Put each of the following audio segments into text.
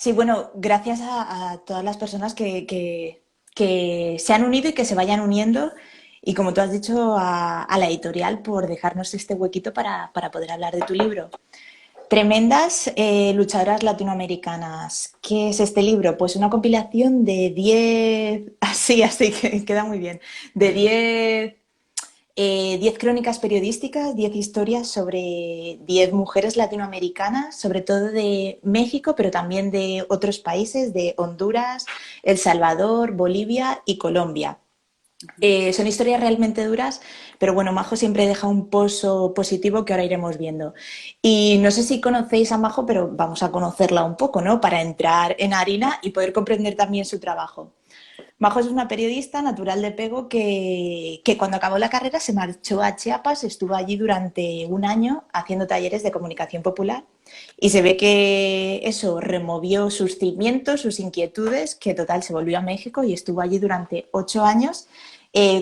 Sí, bueno, gracias a todas las personas que se han unido y que se vayan uniendo. Y como tú has dicho, a la editorial por dejarnos este huequito para poder hablar de tu libro. Tremendas luchadoras latinoamericanas. ¿Qué es este libro? Pues una compilación de 10, así que queda muy bien, de 10 crónicas periodísticas, 10 historias sobre 10 mujeres latinoamericanas, sobre todo de México, pero también de otros países, de Honduras, El Salvador, Bolivia y Colombia. Son historias realmente duras, pero bueno, Majo siempre deja un pozo positivo que ahora iremos viendo. Y no sé si conocéis a Majo, pero vamos a conocerla un poco, ¿no? Para entrar en harina y poder comprender también su trabajo. Majo es una periodista natural de Pego que cuando acabó la carrera se marchó a Chiapas, estuvo allí durante un año haciendo talleres de comunicación popular y se ve que eso removió sus cimientos, sus inquietudes, que total se volvió a México y estuvo allí durante 8 años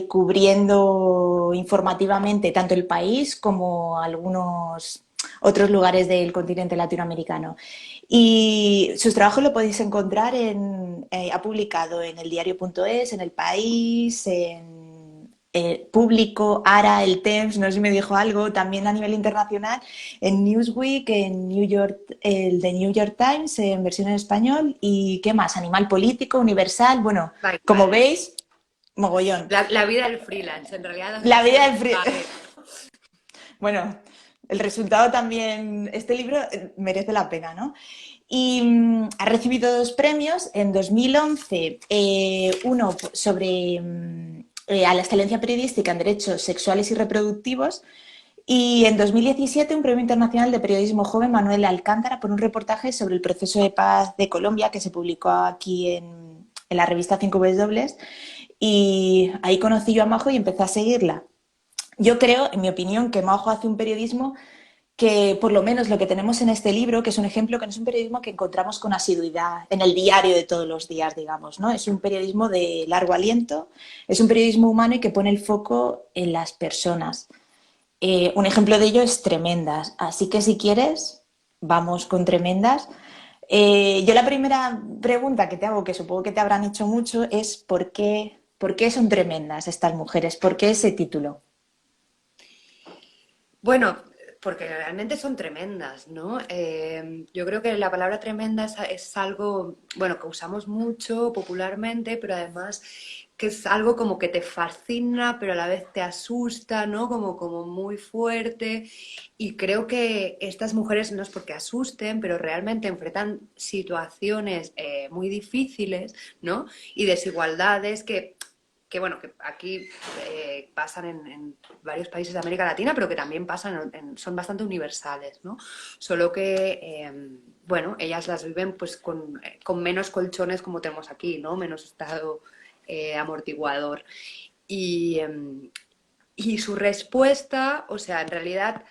cubriendo informativamente tanto el país como algunos otros lugares del continente latinoamericano. Y sus trabajos lo podéis encontrar ha publicado en el diario.es, en El País, en Público, Ara, El Temps, no sé si me dijo algo, también a nivel internacional, en Newsweek, en New York, el de New York Times, en versión en español, y ¿qué más? Animal Político, Universal, bueno, Tal como cual. veis, mogollón. La vida del freelance, en realidad no La deja de ser vida un del frío. pague. Bueno, el resultado también, este libro merece la pena, ¿no? Y ha recibido dos premios. En 2011, uno sobre a la excelencia periodística en derechos sexuales y reproductivos. Y en 2017, un premio internacional de periodismo joven, Manuel Alcántara, por un reportaje sobre el proceso de paz de Colombia que se publicó aquí en la revista 5W. Y ahí conocí yo a Majo y empecé a seguirla. Yo creo, en mi opinión, que Majo hace un periodismo que, por lo menos lo que tenemos en este libro, que es un ejemplo que no es un periodismo que encontramos con asiduidad en el diario de todos los días, digamos, ¿no? Es un periodismo de largo aliento, es un periodismo humano y que pone el foco en las personas. Un ejemplo de ello es Tremendas. Así que si quieres, vamos con Tremendas. Yo la primera pregunta que te hago, que supongo que te habrán hecho mucho, es ¿por qué son tremendas estas mujeres? ¿Por qué ese título? Bueno, porque realmente son tremendas, ¿no? Yo creo que la palabra tremenda es algo, bueno, que usamos mucho popularmente, pero además que es algo como que te fascina, pero a la vez te asusta, ¿no? Como muy fuerte. Y creo que estas mujeres no es porque asusten, pero realmente enfrentan situaciones muy difíciles, ¿no? Y desigualdades que bueno, que aquí pasan en varios países de América Latina, pero que también pasan, son bastante universales, ¿no? Solo que, bueno, ellas las viven pues con menos colchones como tenemos aquí, ¿no? Menos estado amortiguador. Y, y su respuesta, o sea, en realidad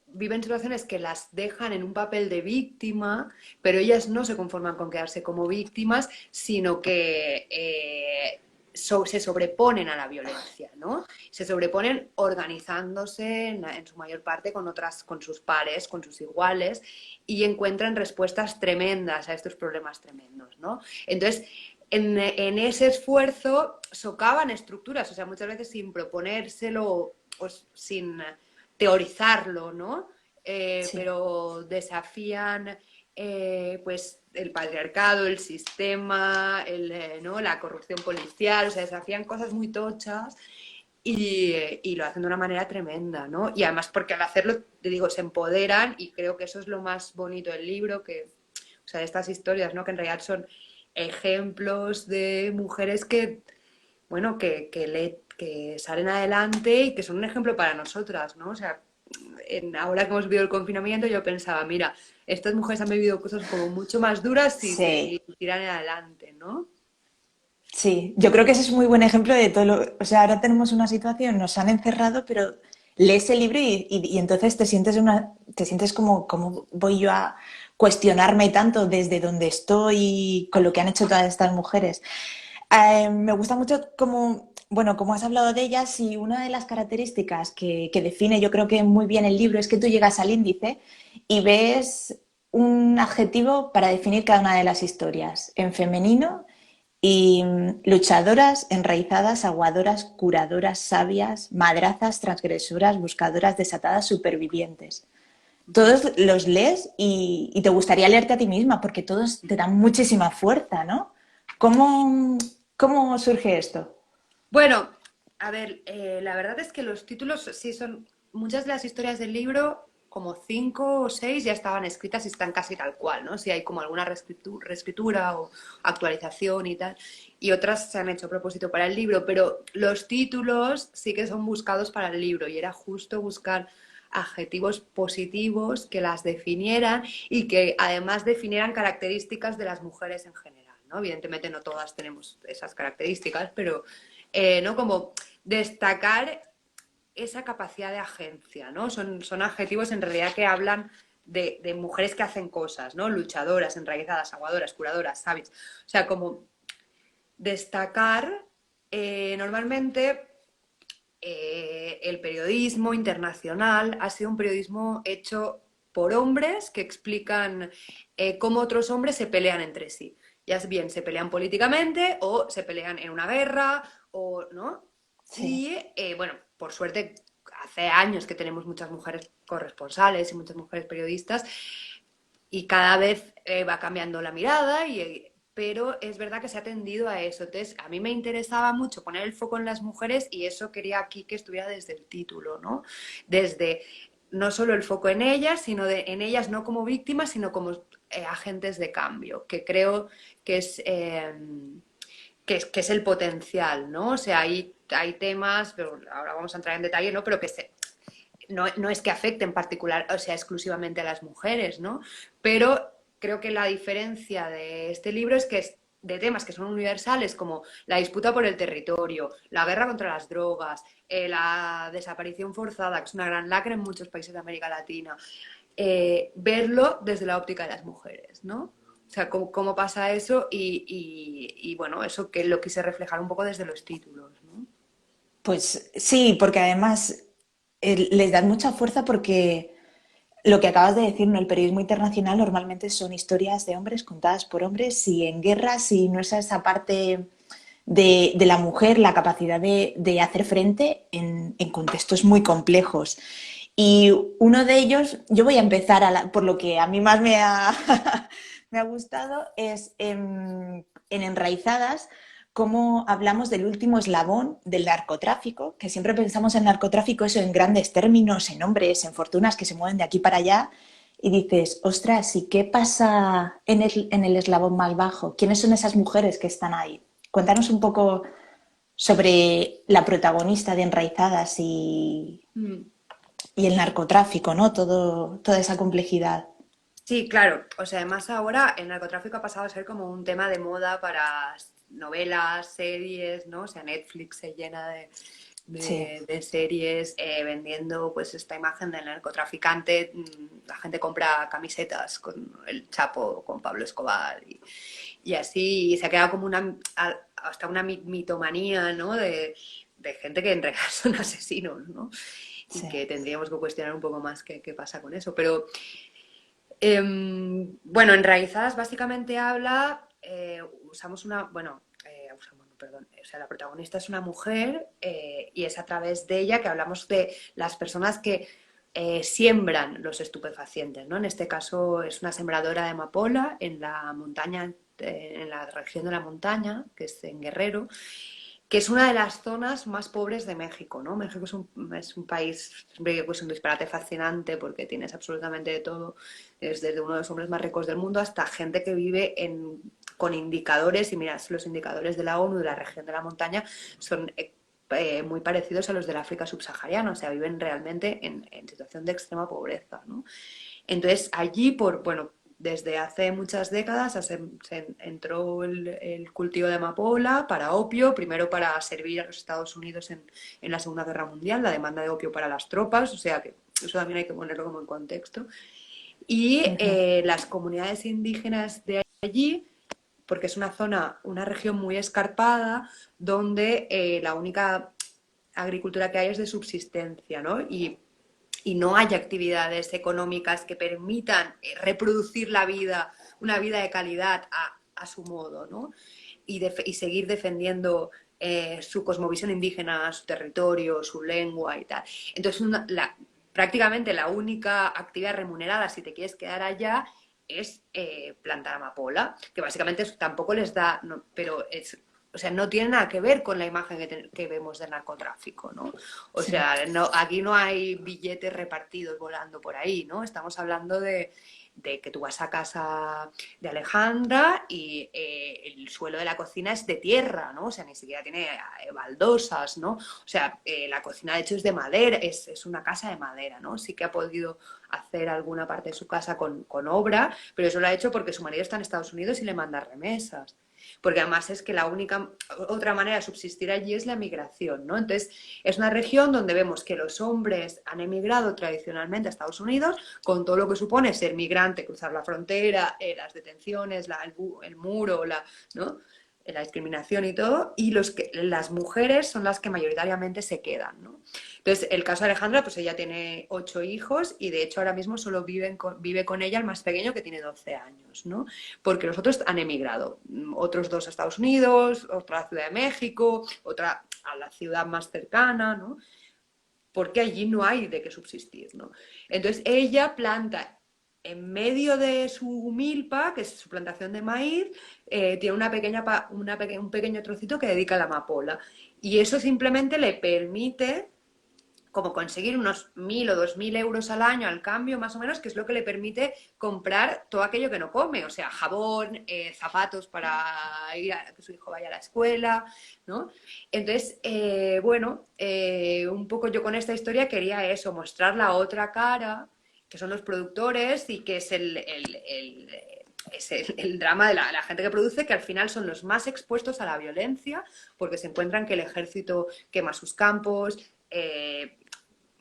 viven situaciones que las dejan en un papel de víctima, pero ellas no se conforman con quedarse como víctimas, sino que se sobreponen a la violencia, ¿no? Se sobreponen organizándose en su mayor parte con otras, con sus pares, con sus iguales, y encuentran respuestas tremendas a estos problemas tremendos, ¿no? Entonces, en ese esfuerzo socavan estructuras, o sea, muchas veces sin proponérselo o sin teorizarlo, ¿no? Sí. Pero desafían pues el patriarcado, el sistema, ¿no? La corrupción policial, o sea, desafían cosas muy tochas y lo hacen de una manera tremenda, ¿no? Y además porque al hacerlo, te digo, se empoderan y creo que eso es lo más bonito del libro, que, o sea, de estas historias, ¿no? Que en realidad son ejemplos de mujeres que, bueno, que salen adelante y que son un ejemplo para nosotras, ¿no? O sea, ahora que hemos vivido el confinamiento, yo pensaba, mira, estas mujeres han vivido cosas como mucho más duras y Sí, tiran adelante, ¿no? sí. Yo creo que ese es un muy buen ejemplo de todo lo... O sea, ahora tenemos una situación, nos han encerrado, pero lees el libro y entonces te sientes como voy yo a cuestionarme tanto desde donde estoy con lo que han hecho todas estas mujeres. Me gusta mucho como has hablado de ellas y una de las características que define yo creo que muy bien el libro es que tú llegas al índice y ves un adjetivo para definir cada una de las historias en femenino y luchadoras, enraizadas, aguadoras, curadoras, sabias, madrazas, transgresoras, buscadoras, desatadas, supervivientes. Todos los lees y te gustaría leerte a ti misma porque todos te dan muchísima fuerza, ¿no? ¿Cómo, cómo surge esto? Bueno, a ver, la verdad es que los títulos sí son, muchas de las historias del libro, como cinco o seis, ya estaban escritas y están casi tal cual, ¿no? Si hay como alguna reescritura o actualización y tal, y otras se han hecho a propósito para el libro, pero los títulos sí que son buscados para el libro y era justo buscar adjetivos positivos que las definieran y que además definieran características de las mujeres en general, ¿no? Evidentemente no todas tenemos esas características, pero ¿no? Como destacar esa capacidad de agencia, ¿no? Son adjetivos en realidad que hablan de mujeres que hacen cosas, ¿no? Luchadoras, enraizadas, aguadoras, curadoras, sabias. O sea, como destacar normalmente el periodismo internacional ha sido un periodismo hecho por hombres que explican cómo otros hombres se pelean entre sí. Ya bien se pelean políticamente o se pelean en una guerra o no. Sí. Y bueno, por suerte hace años que tenemos muchas mujeres corresponsales y muchas mujeres periodistas y cada vez va cambiando la mirada pero es verdad que se ha tendido a eso. Entonces, a mí me interesaba mucho poner el foco en las mujeres y eso quería aquí que estuviera desde el título, ¿no? Desde no solo el foco en ellas, sino en ellas no como víctimas, sino como agentes de cambio, que creo que que es el potencial, ¿no? O sea, hay temas, pero ahora vamos a entrar en detalle, ¿no? Pero no es que afecte en particular, o sea, exclusivamente a las mujeres, ¿no? Pero creo que la diferencia de este libro es que es de temas que son universales como la disputa por el territorio, la guerra contra las drogas, la desaparición forzada, que es una gran lacra en muchos países de América Latina, verlo desde la óptica de las mujeres, ¿no? O sea, cómo pasa eso y, bueno, eso que lo quise reflejar un poco desde los títulos, ¿no? Pues sí, porque además les dan mucha fuerza porque lo que acabas de decir, ¿no? El periodismo internacional normalmente son historias de hombres contadas por hombres y en guerras y no es esa parte de la mujer, la capacidad de hacer frente en contextos muy complejos. Y uno de ellos, yo voy a empezar por lo que a mí más me ha gustado, es en Enraizadas, cómo hablamos del último eslabón del narcotráfico, que siempre pensamos en narcotráfico, eso en grandes términos, en hombres, en fortunas que se mueven de aquí para allá, y dices, ostras, ¿y qué pasa en el eslabón más bajo? ¿Quiénes son esas mujeres que están ahí? Cuéntanos un poco sobre la protagonista de Enraizadas Mm. y el narcotráfico, ¿no? Toda esa complejidad. Sí, claro. O sea, además ahora el narcotráfico ha pasado a ser como un tema de moda para novelas, series, ¿no? O sea, Netflix se llena Sí, de series vendiendo pues esta imagen del narcotraficante. La gente compra camisetas con el Chapo, con Pablo Escobar y así y se ha quedado como hasta una mitomanía, ¿no? De gente que en realidad son asesinos, ¿no? Y sí. que tendríamos que cuestionar un poco más qué pasa con eso. Pero bueno, Enraizadas básicamente habla, usamos una, bueno, usamos, no, perdón, o sea, la protagonista es una mujer y es a través de ella que hablamos de las personas que siembran los estupefacientes, ¿no? En este caso es una sembradora de amapola en la montaña, en la región de la montaña, que es en Guerrero, que es una de las zonas más pobres de México, ¿no? México es un país, siempre que pues, un disparate fascinante porque tienes absolutamente de todo, es desde uno de los hombres más ricos del mundo hasta gente que vive con indicadores, y mirad, los indicadores de la ONU de la región de la montaña son muy parecidos a los del África subsahariana, o sea, viven realmente en situación de extrema pobreza, ¿no? Entonces, allí, bueno, desde hace muchas décadas se entró el cultivo de amapola para opio, primero para servir a los Estados Unidos en la Segunda Guerra Mundial, la demanda de opio para las tropas, o sea que eso también hay que ponerlo como en contexto. Y Ujú. las comunidades indígenas de allí, porque es una zona, una región muy escarpada, donde la única agricultura que hay es de subsistencia, ¿no? Y y no haya actividades económicas que permitan reproducir la vida, una vida de calidad a su modo, ¿no? Y seguir defendiendo su cosmovisión indígena, su territorio, su lengua y tal. Entonces, prácticamente la única actividad remunerada, si te quieres quedar allá, es plantar amapola, que básicamente tampoco les da, no, pero o sea, no tiene nada que ver con la imagen que vemos del narcotráfico, ¿no? O Sí. sea, no, aquí no hay billetes repartidos volando por ahí, ¿no? Estamos hablando de que tú vas a casa de Alejandra y el suelo de la cocina es de tierra, ¿no? O sea, ni siquiera tiene baldosas, ¿no? O sea, la cocina de hecho es de madera, es una casa de madera, ¿no? Sí que ha podido hacer alguna parte de su casa con obra, pero eso lo ha hecho porque su marido está en Estados Unidos y le manda remesas. Porque además es que la única otra manera de subsistir allí es la migración, ¿no? Entonces, es una región donde vemos que los hombres han emigrado tradicionalmente a Estados Unidos, con todo lo que supone ser migrante, cruzar la frontera, las detenciones, el muro, ¿no? La discriminación y todo, y las mujeres son las que mayoritariamente se quedan, ¿no? Entonces, el caso de Alejandra, pues ella tiene 8 hijos y de hecho ahora mismo solo vive con ella el más pequeño que tiene 12 años, ¿no? Porque los otros han emigrado, otros 2 a Estados Unidos, otra a Ciudad de México, otra a la ciudad más cercana, ¿no? Porque allí no hay de qué subsistir, ¿no? Entonces ella planta en medio de su milpa, que es su plantación de maíz, tiene un pequeño trocito que dedica a la amapola. Y eso simplemente le permite como conseguir unos 1.000 o 2.000 euros al año al cambio, más o menos, que es lo que le permite comprar todo aquello que no come, o sea, jabón, zapatos para que su hijo vaya a la escuela, ¿no? Entonces, bueno, un poco yo con esta historia quería eso, mostrar la otra cara, que son los productores y que es el drama de la gente que produce, que al final son los más expuestos a la violencia, porque se encuentran que el ejército quema sus campos,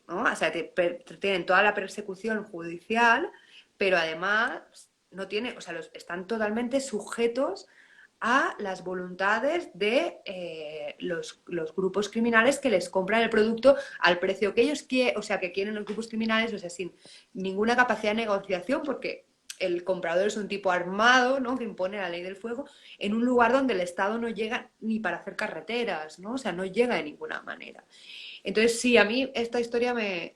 ¿no? O sea, tienen toda la persecución judicial, pero además no tiene, o sea, están totalmente sujetos a las voluntades de los grupos criminales que les compran el producto al precio que ellos quieren, o sea, que quieren los grupos criminales, o sea, sin ninguna capacidad de negociación, porque el comprador es un tipo armado, ¿no? Que impone la ley del fuego en un lugar donde el Estado no llega ni para hacer carreteras, ¿no? O sea, no llega de ninguna manera. Entonces, sí, a mí esta historia me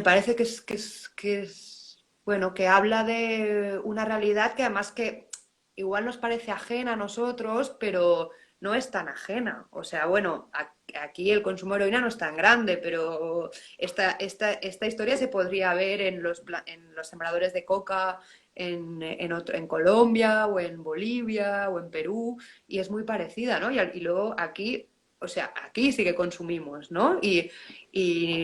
parece que es, bueno, que habla de una realidad que además que igual nos parece ajena a nosotros, pero no es tan ajena. O sea, bueno, aquí el consumo de heroína no es tan grande, pero esta historia se podría ver en los sembradores de coca en Colombia o en Bolivia o en Perú y es muy parecida, ¿no? Y luego aquí, o sea, aquí sí que consumimos, ¿no? Y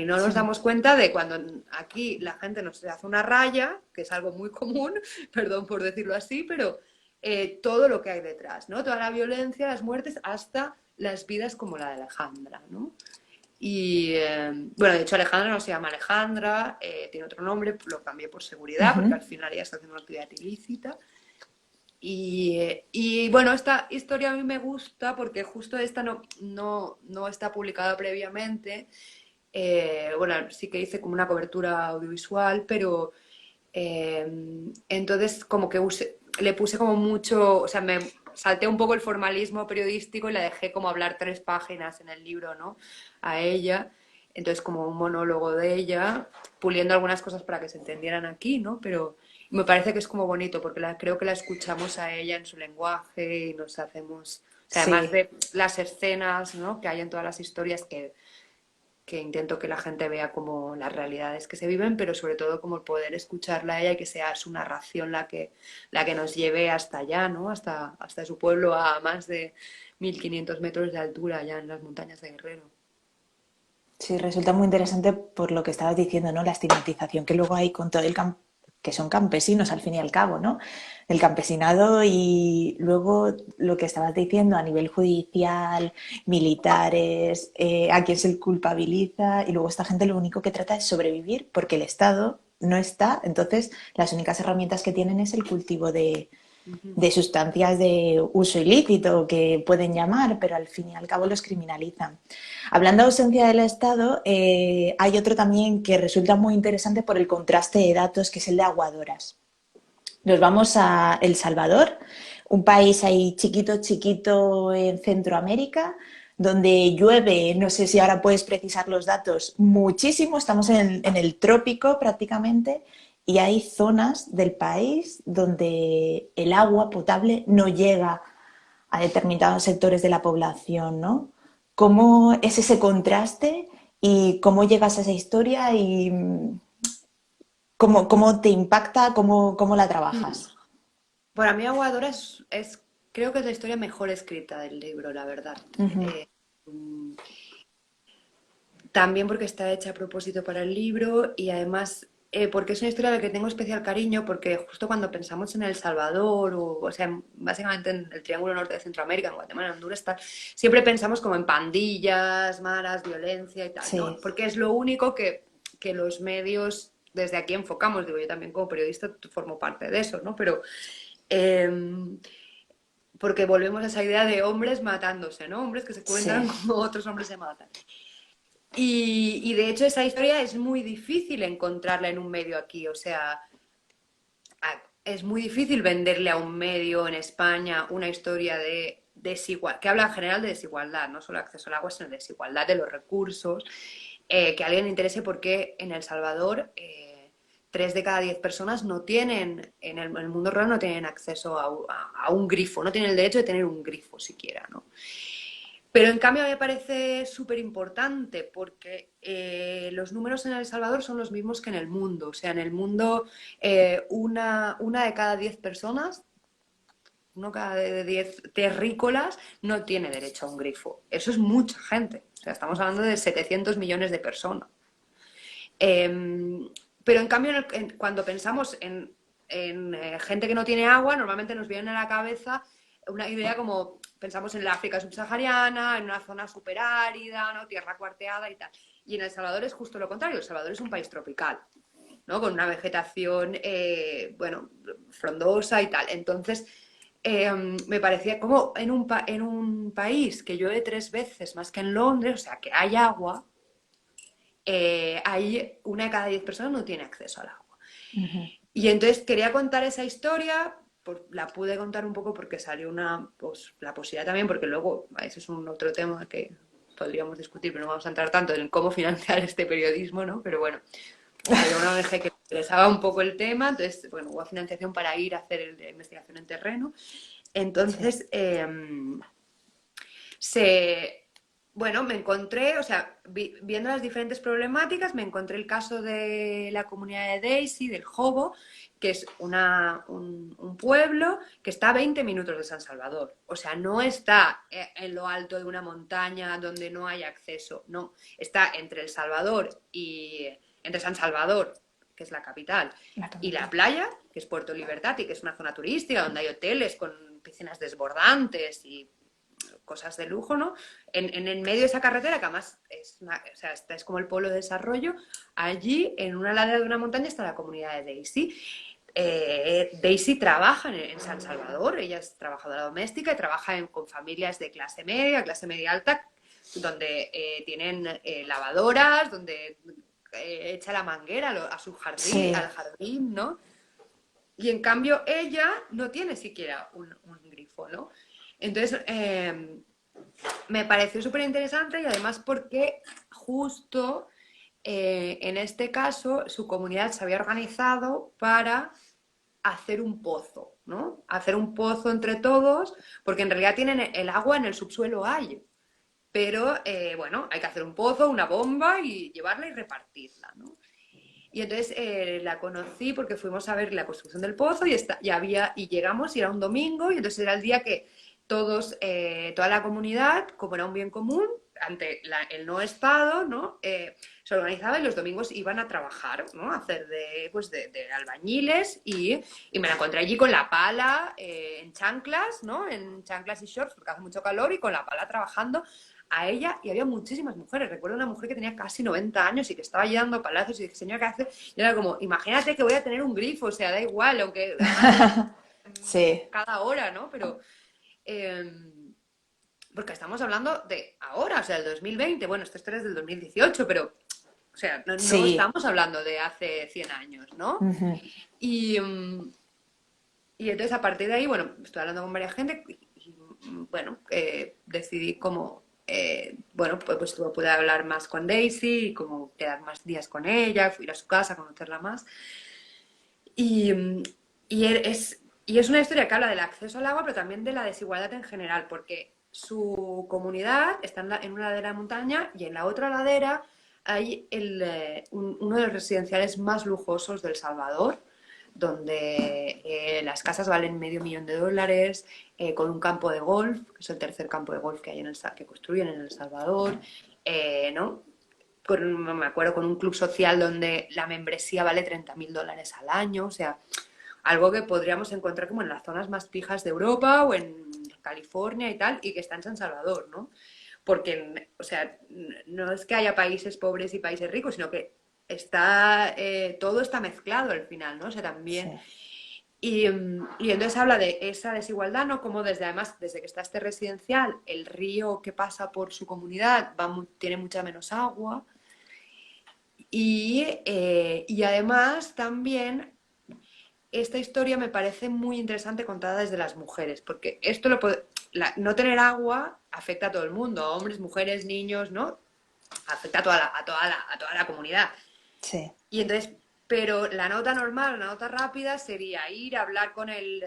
no nos Sí. damos cuenta de cuando aquí la gente nos hace una raya, que es algo muy común, perdón por decirlo así, pero todo lo que hay detrás, ¿no? Toda la violencia, las muertes, hasta las vidas como la de Alejandra, ¿no? Y bueno, de hecho Alejandra no se llama Alejandra, tiene otro nombre, lo cambié por seguridad, porque al Ujú. final ella está haciendo una actividad ilícita. Y bueno, esta historia a mí me gusta porque justo esta no está publicada previamente. Bueno, sí que hice como una cobertura audiovisual, pero entonces como que le puse como mucho, o sea, me salté un poco el formalismo periodístico y la dejé como hablar 3 páginas en el libro, ¿no? A ella. Entonces como un monólogo de ella, puliendo algunas cosas para que se entendieran aquí, ¿no? Pero me parece que es como bonito porque creo que la escuchamos a ella en su lenguaje y nos hacemos, o sea, además Sí. de las escenas, ¿no? Que hay en todas las historias que intento que la gente vea como las realidades que se viven, pero sobre todo como el poder escucharla a ella y que sea su narración la que nos lleve hasta allá, ¿no? Hasta su pueblo a más de 1.500 metros de altura, allá en las montañas de Guerrero. Sí, resulta muy interesante por lo que estabas diciendo, ¿no? La estigmatización que luego hay con todo que son campesinos al fin y al cabo, ¿no? El campesinado y luego lo que estabas diciendo a nivel judicial, militares, a quién se culpabiliza y luego esta gente lo único que trata es sobrevivir porque el Estado no está, entonces las únicas herramientas que tienen es el cultivo Ujú. de sustancias de uso ilícito que pueden llamar, pero al fin y al cabo los criminalizan. Hablando de ausencia del Estado, hay otro también que resulta muy interesante por el contraste de datos, que es el de aguadoras. Nos vamos a El Salvador, un país ahí chiquito, chiquito en Centroamérica, donde llueve, no sé si ahora puedes precisar los datos, muchísimo, estamos en el trópico prácticamente, y hay zonas del país donde el agua potable no llega a determinados sectores de la población, ¿no? ¿Cómo es ese contraste y cómo llegas a esa historia y cómo te impacta, cómo la Mm. trabajas? Para mí Aguadora creo que es la historia mejor escrita del libro, la verdad. Ujú. Mm, También porque está hecha a propósito para el libro y además porque es una historia de la que tengo especial cariño porque justo cuando pensamos en El Salvador o sea, básicamente en el Triángulo Norte de Centroamérica, en Guatemala, en Honduras, tal, siempre pensamos como en pandillas, maras, violencia y tal, ¿no? Sí, Porque es lo único que los medios desde aquí enfocamos. Digo, yo también como periodista formo parte de eso, ¿no? Pero eh, porque volvemos a esa idea de hombres matándose, ¿no? Hombres que se cuentan sí, como otros hombres se matan. Y de hecho esa historia es muy difícil encontrarla en un medio aquí, o sea, es muy difícil venderle a un medio en España una historia de desigualdad, que habla en general de desigualdad, no solo acceso al agua, sino de desigualdad de los recursos, que a alguien le interese porque en El Salvador 3 de cada 10 personas no tienen, en el mundo rural no tienen acceso a un grifo, no tienen el derecho de tener un grifo siquiera, ¿no? Pero en cambio me parece súper importante porque los números en El Salvador son los mismos que en el mundo. O sea, en el mundo una de cada 10 personas, uno cada de 10 terrícolas no tiene derecho a un grifo. Eso es mucha gente. O sea, estamos hablando de 700 millones de personas. Pero en cambio, cuando pensamos en gente que no tiene agua, normalmente nos viene a la cabeza una idea como pensamos en la África subsahariana, en una zona súper árida, ¿no? Tierra cuarteada y tal. Y en El Salvador es justo lo contrario. El Salvador es un país tropical, ¿no? Con una vegetación, bueno, frondosa y tal. Entonces, me parecía como en un país que llueve 3 veces más que en Londres, o sea, que hay agua, ahí una de cada 10 personas no tiene acceso al agua. Y entonces quería contar esa historia, pues, la pude contar un poco porque salió pues, la posibilidad también, porque luego, ese es un otro tema que podríamos discutir, pero no vamos a entrar tanto en cómo financiar este periodismo, ¿no? Pero bueno, había una ONG que le interesaba un poco el tema, entonces, bueno, hubo financiación para ir a hacer investigación en terreno. sí. Entonces, se, bueno, me encontré, o sea, viendo las diferentes problemáticas, me encontré el caso de la comunidad de Daisy, del Jobo, que es un pueblo que está a 20 minutos de San Salvador. O sea, no está en lo alto de una montaña donde no hay acceso, no, está entre El Salvador y entre San Salvador, que es la capital, La y la capital. playa, que es Puerto Libertad y que es una zona turística donde hay hoteles con piscinas desbordantes y cosas de lujo, ¿no? En el medio de esa carretera, que además o sea, es como el polo de desarrollo, allí en una ladera de una montaña está la comunidad de Daisy. Daisy trabaja en San Salvador, ella es trabajadora doméstica y trabaja con familias de clase media alta, donde tienen lavadoras, donde echa la manguera a su jardín, al Sí, jardín, ¿no? Y en cambio ella no tiene siquiera un grifo, ¿no? Entonces, me pareció súper interesante y además porque justo en este caso su comunidad se había organizado para hacer un pozo, ¿no? Hacer un pozo entre todos, porque en realidad tienen el agua en el subsuelo hay, pero bueno, hay que hacer un pozo, una bomba y llevarla y repartirla, ¿no? Y entonces la conocí porque fuimos a ver la construcción del pozo y llegamos y era un domingo y entonces era el día que toda la comunidad, como era un bien común, ante el no Estado, ¿no? Se organizaba y los domingos iban a trabajar, ¿no? A hacer pues de albañiles y me la encontré allí con la pala en chanclas, ¿no? En chanclas y shorts porque hace mucho calor y con la pala trabajando a ella y había muchísimas mujeres. Recuerdo una mujer que tenía casi 90 años y que estaba allí dando palazos y dije, señora, ¿qué hace? Y era como, imagínate que voy a tener un grifo, o sea, da igual, aunque además Sí, cada hora, ¿no? Pero, eh, porque estamos hablando de ahora, o sea, el 2020, bueno, esta historia es del 2018, pero, o sea, no sí. estamos hablando de hace 100 años, ¿no? Ujú. Y, y entonces a partir de ahí, bueno, estoy hablando con varias gente y, bueno, decidí como, bueno, pues pude hablar más con Daisy y como quedar más días con ella, ir a su casa, conocerla más. Y, y es una historia que habla del acceso al agua, pero también de la desigualdad en general, porque su comunidad está en una ladera de montaña y en la otra ladera hay uno de los residenciales más lujosos de El Salvador, donde las casas valen $500,000, con un campo de golf, que es el tercer campo de golf que hay que construyen en El Salvador, ¿no? Me acuerdo, con un club social donde la membresía vale $30,000 al año, o sea, algo que podríamos encontrar como en las zonas más pijas de Europa o en California y tal, y que está en San Salvador, ¿no? Porque, o sea, no es que haya países pobres y países ricos, sino que todo está mezclado al final, ¿no? O sea, Sí, también. Y entonces habla de esa desigualdad, ¿no? Como además, desde que está este residencial, el río que pasa por su comunidad tiene mucha menos agua. Y además también esta historia me parece muy interesante contada desde las mujeres, porque no tener agua afecta a todo el mundo, a hombres, mujeres, niños, ¿no? Afecta a toda la comunidad. sí, Y entonces, pero la nota normal, la nota rápida sería ir a hablar con el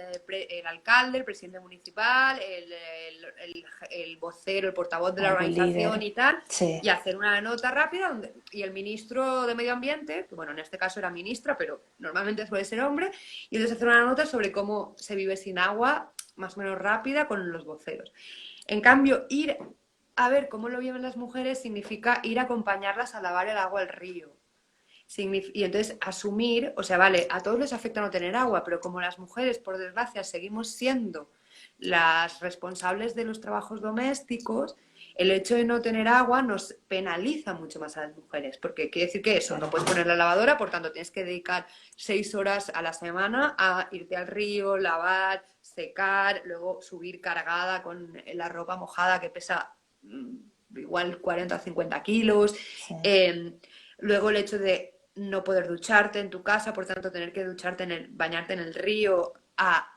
alcalde, el presidente municipal, el vocero, el portavoz de la algún organización líder. y tal, Sí, y hacer una nota rápida y el ministro de Medio Ambiente, que bueno, en este caso era ministra, pero normalmente suele ser hombre, y entonces hacer una nota sobre cómo se vive sin agua, más o menos rápida, con los voceros. En cambio, ir a ver cómo lo viven las mujeres significa ir a acompañarlas a lavar el agua al río. Y entonces asumir, o sea, vale, a todos les afecta no tener agua, pero como las mujeres, por desgracia, seguimos siendo las responsables de los trabajos domésticos, el hecho de no tener agua nos penaliza mucho más a las mujeres, porque quiere decir que eso, no claro. puedes poner la lavadora, por tanto tienes que dedicar 6 horas a la semana a irte al río, lavar, secar, luego subir cargada con la ropa mojada que pesa igual 40 o 50 kilos. Sí, Luego el hecho de no poder ducharte en tu casa, por tanto tener que bañarte en el río a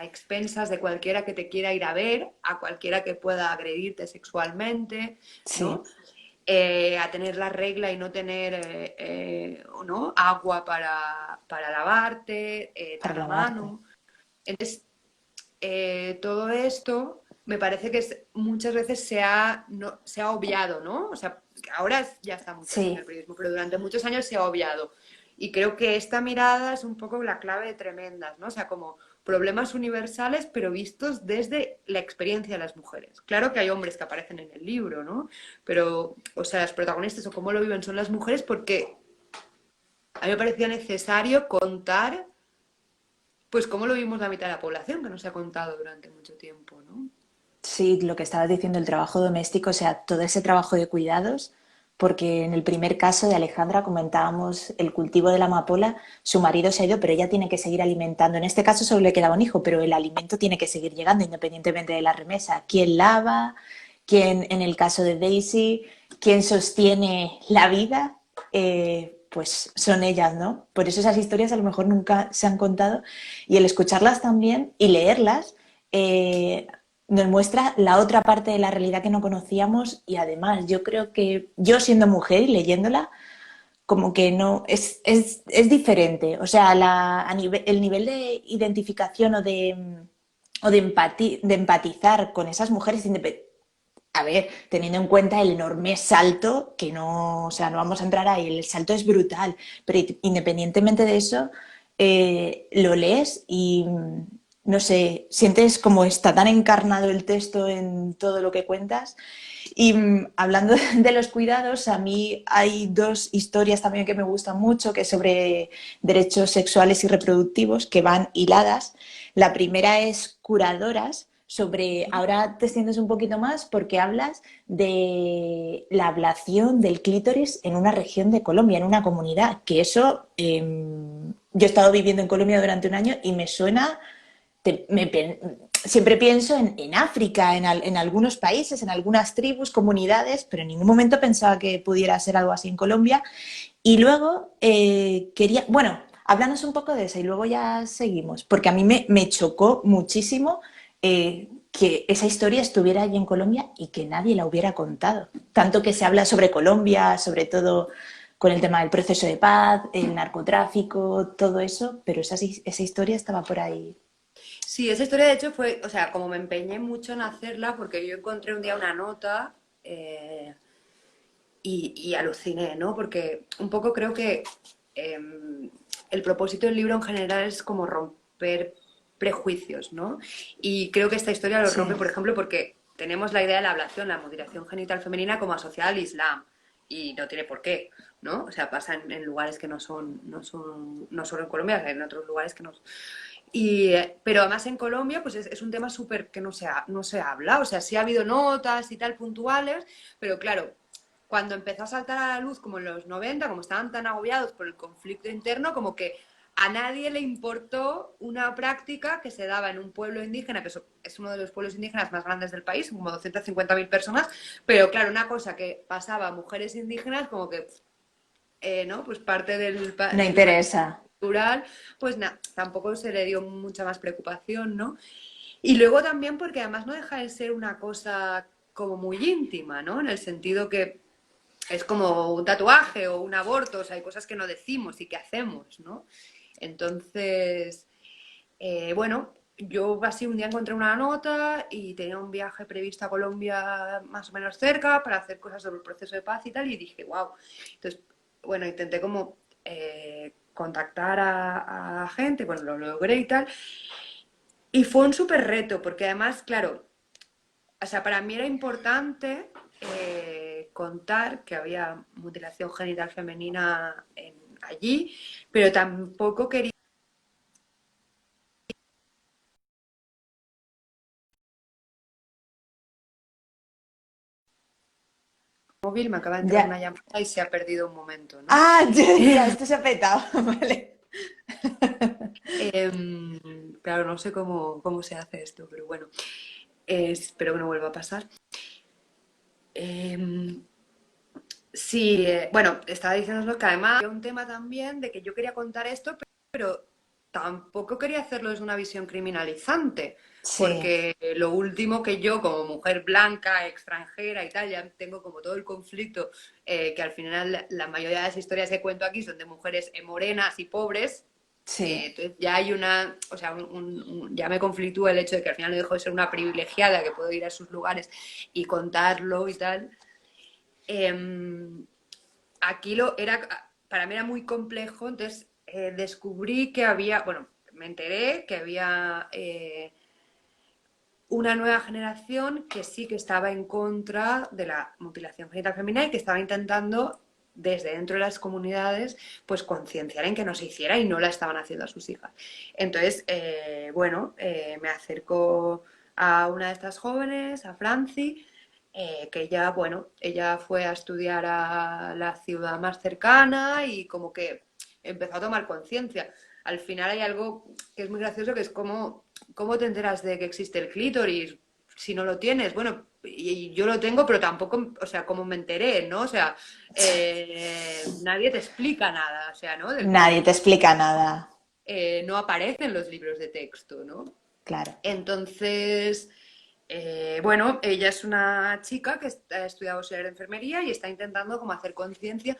expensas de cualquiera que te quiera ir a ver, a cualquiera que pueda agredirte sexualmente, sí, ¿no? A tener la regla y no tener ¿no? agua para lavarte para tan a lavarte. mano. Entonces, todo esto me parece que muchas veces se ha obviado, ¿no? O sea, ahora ya está mucho así en el Sí, periodismo, pero durante muchos años se ha obviado. Y creo que esta mirada es un poco la clave de Tremendas, ¿no? O sea, como problemas universales, pero vistos desde la experiencia de las mujeres. Claro que hay hombres que aparecen en el libro, ¿no? Pero, o sea, las protagonistas o cómo lo viven son las mujeres porque a mí me parecía necesario contar, pues, cómo lo vimos la mitad de la población, que no se ha contado durante mucho tiempo, ¿no? sí, lo que estabas diciendo, el trabajo doméstico, o sea, todo ese trabajo de cuidados, porque en el primer caso de Alejandra comentábamos el cultivo de la amapola, su marido se ha ido, pero ella tiene que seguir alimentando. En este caso solo le quedaba un hijo, pero el alimento tiene que seguir llegando independientemente de la remesa. ¿Quién lava? ¿Quién, en el caso de Daisy, quién sostiene la vida? Pues son ellas, ¿no? Por eso esas historias a lo mejor nunca se han contado y el escucharlas también y leerlas eh, nos muestra la otra parte de la realidad que no conocíamos y además yo creo que yo siendo mujer y leyéndola, como que no, es diferente. O sea, el nivel de identificación o de empatizar con esas mujeres, a ver, teniendo en cuenta el enorme salto, que no, o sea, no vamos a entrar ahí, el salto es brutal, pero independientemente de eso, lo lees y no sé, sientes como está tan encarnado el texto en todo lo que cuentas. Y hablando de los cuidados, a mí hay dos historias también que me gustan mucho, que es sobre derechos sexuales y reproductivos, que van hiladas. La primera es Curadoras, sobre, ahora te extiendes un poquito más porque hablas de la ablación del clítoris en una región de Colombia, en una comunidad, que eso yo he estado viviendo en Colombia durante un año y me suena, siempre pienso en África, en algunos países, en algunas tribus, comunidades, pero en ningún momento pensaba que pudiera ser algo así en Colombia. Y luego quería, bueno, háblanos un poco de eso y luego ya seguimos, porque a mí me chocó muchísimo que esa historia estuviera allí en Colombia y que nadie la hubiera contado. Tanto que se habla sobre Colombia, sobre todo con el tema del proceso de paz, el narcotráfico, todo eso, pero esa historia estaba por ahí. Sí, esa historia de hecho fue, o sea, como me empeñé mucho en hacerla, porque yo encontré un día una nota y aluciné, ¿no? Porque un poco creo que eh, el propósito del libro en general es como romper prejuicios, ¿no? Y creo que esta historia lo rompe, Sí, por ejemplo, porque tenemos la idea de la ablación, la mutilación genital femenina como asociada al Islam, y no tiene por qué, ¿no? O sea, pasa en lugares que no solo en Colombia, en otros lugares que no. Pero además en Colombia pues es un tema súper que no se habla, o sea, sí ha habido notas y tal puntuales, pero claro, cuando empezó a saltar a la luz como en los 90 como estaban tan agobiados por el conflicto interno, como que a nadie le importó una práctica que se daba en un pueblo indígena, que es uno de los pueblos indígenas más grandes del país, como 250.000 personas, pero claro, una cosa que pasaba a mujeres indígenas como que, ¿no? Pues parte no del interesa. natural, pues tampoco se le dio mucha más preocupación, ¿no? Y luego también porque además no deja de ser una cosa como muy íntima, ¿no? En el sentido que es como un tatuaje o un aborto, o sea, hay cosas que no decimos y que hacemos, ¿no? Entonces, bueno, yo así un día encontré una nota y tenía un viaje previsto a Colombia más o menos cerca para hacer cosas sobre el proceso de paz y tal, y dije, wow. Entonces, bueno, intenté como contactar a gente, bueno, lo logré y tal, y fue un súper reto, porque además, claro, o sea, para mí era importante contar que había mutilación genital femenina allí, pero tampoco quería móvil, me acaba de entrar una Ya. llamada y se ha perdido un momento, ¿no? Ah, yo decía, esto se ha petado, vale. Claro, no sé cómo se hace esto, pero bueno, espero que no vuelva a pasar. Em, sí, bueno, estaba diciéndonos que además había un tema también de que yo quería contar esto, pero tampoco quería hacerlo desde una visión criminalizante, Sí, porque lo último que yo como mujer blanca, extranjera y tal, ya tengo como todo el conflicto, que al final la mayoría de las historias que cuento aquí son de mujeres morenas y pobres. sí. Entonces ya hay o sea, ya me conflictúa el hecho de que al final no dejo de ser una privilegiada, que puedo ir a sus lugares y contarlo y tal. Em, Aquí para mí era muy complejo, entonces descubrí que había, bueno, me enteré que había una nueva generación que sí que estaba en contra de la mutilación genital femenina y que estaba intentando desde dentro de las comunidades pues concienciar en que no se hiciera y no la estaban haciendo a sus hijas. Entonces, bueno, me acerco a una de estas jóvenes, a Franci, que ella, bueno, ella fue a estudiar a la ciudad más cercana y como que empezó a tomar conciencia. Al final hay algo que es muy gracioso, que es cómo te enteras de que existe el clítoris si no lo tienes. Bueno, y yo lo tengo, pero tampoco, o sea, como me enteré, ¿no? O sea, nadie te explica nada, o sea, ¿no? Del Nadie te clítoris. explica nada. No aparece en los libros de texto, ¿no? Claro. Entonces, bueno, ella es una chica que ha estudiado auxiliar de enfermería y está intentando como hacer conciencia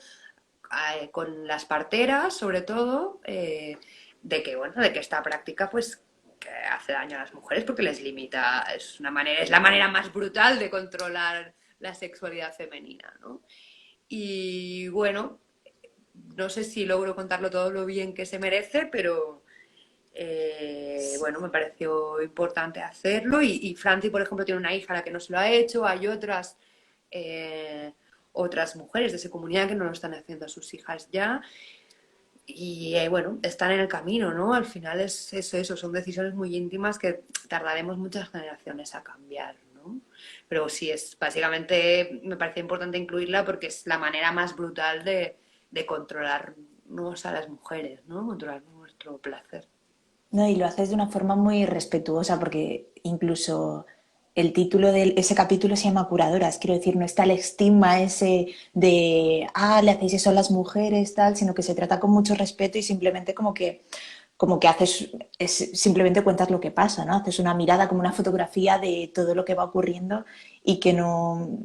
con las parteras, sobre todo, de que, bueno, de que esta práctica, pues, que hace daño a las mujeres porque les limita, es la manera más brutal de controlar la sexualidad femenina, ¿no? Y bueno, no sé si logro contarlo todo lo bien que se merece, pero bueno, me pareció importante hacerlo. Y Franci, por ejemplo, tiene una hija a la que no se lo ha hecho. Hay eh, otras mujeres de esa comunidad que no lo están haciendo a sus hijas ya. Y bueno, están en el camino, ¿no? Al final es eso, son decisiones muy íntimas que tardaremos muchas generaciones a cambiar, ¿no? Pero sí, es básicamente me parece importante incluirla porque es la manera más brutal de controlarnos a las mujeres, ¿no? Controlar nuestro placer. No, y lo haces de una forma muy respetuosa porque incluso el título de ese capítulo se llama Curadoras. Quiero decir, no está el estigma ese de, le hacéis eso a las mujeres, tal, sino que se trata con mucho respeto y simplemente como que haces, simplemente cuentas lo que pasa, ¿no? Haces una mirada como una fotografía de todo lo que va ocurriendo y que no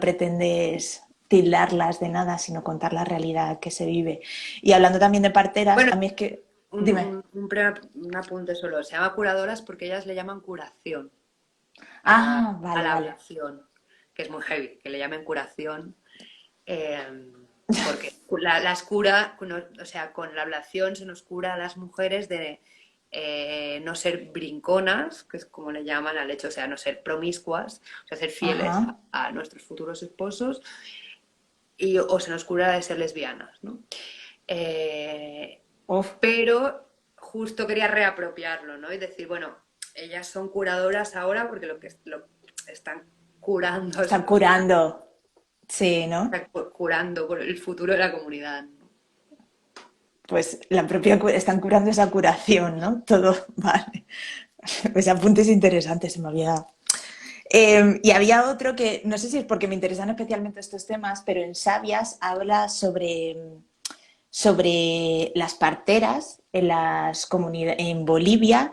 pretendes tildarlas de nada, sino contar la realidad que se vive. Y hablando también de parteras, Bueno, a mí es que, dime. un apunte solo. Se llama curadoras porque ellas le llaman curación a Vale, la vale. ablación, que es muy heavy, que le llamen curación. Porque las cura, o sea, con la ablación se nos cura a las mujeres de no ser brinconas, que es como le llaman al hecho, o sea, no ser promiscuas, o sea, ser fieles Ajá. a nuestros futuros esposos, o se nos cura de ser lesbianas, ¿no? Eh, Uf, pero justo quería reapropiarlo, ¿no? Y decir, bueno, ellas son curadoras ahora porque lo están curando, están curando. Sí, ¿no? curando por el futuro de la comunidad, ¿no? Pues la propia están curando esa curación, ¿no? Todo, vale. Ese apunte es interesante, se me había. Y había otro que, no sé si es porque me interesan especialmente estos temas, pero en Sabias habla sobre las parteras en las comunidades en Bolivia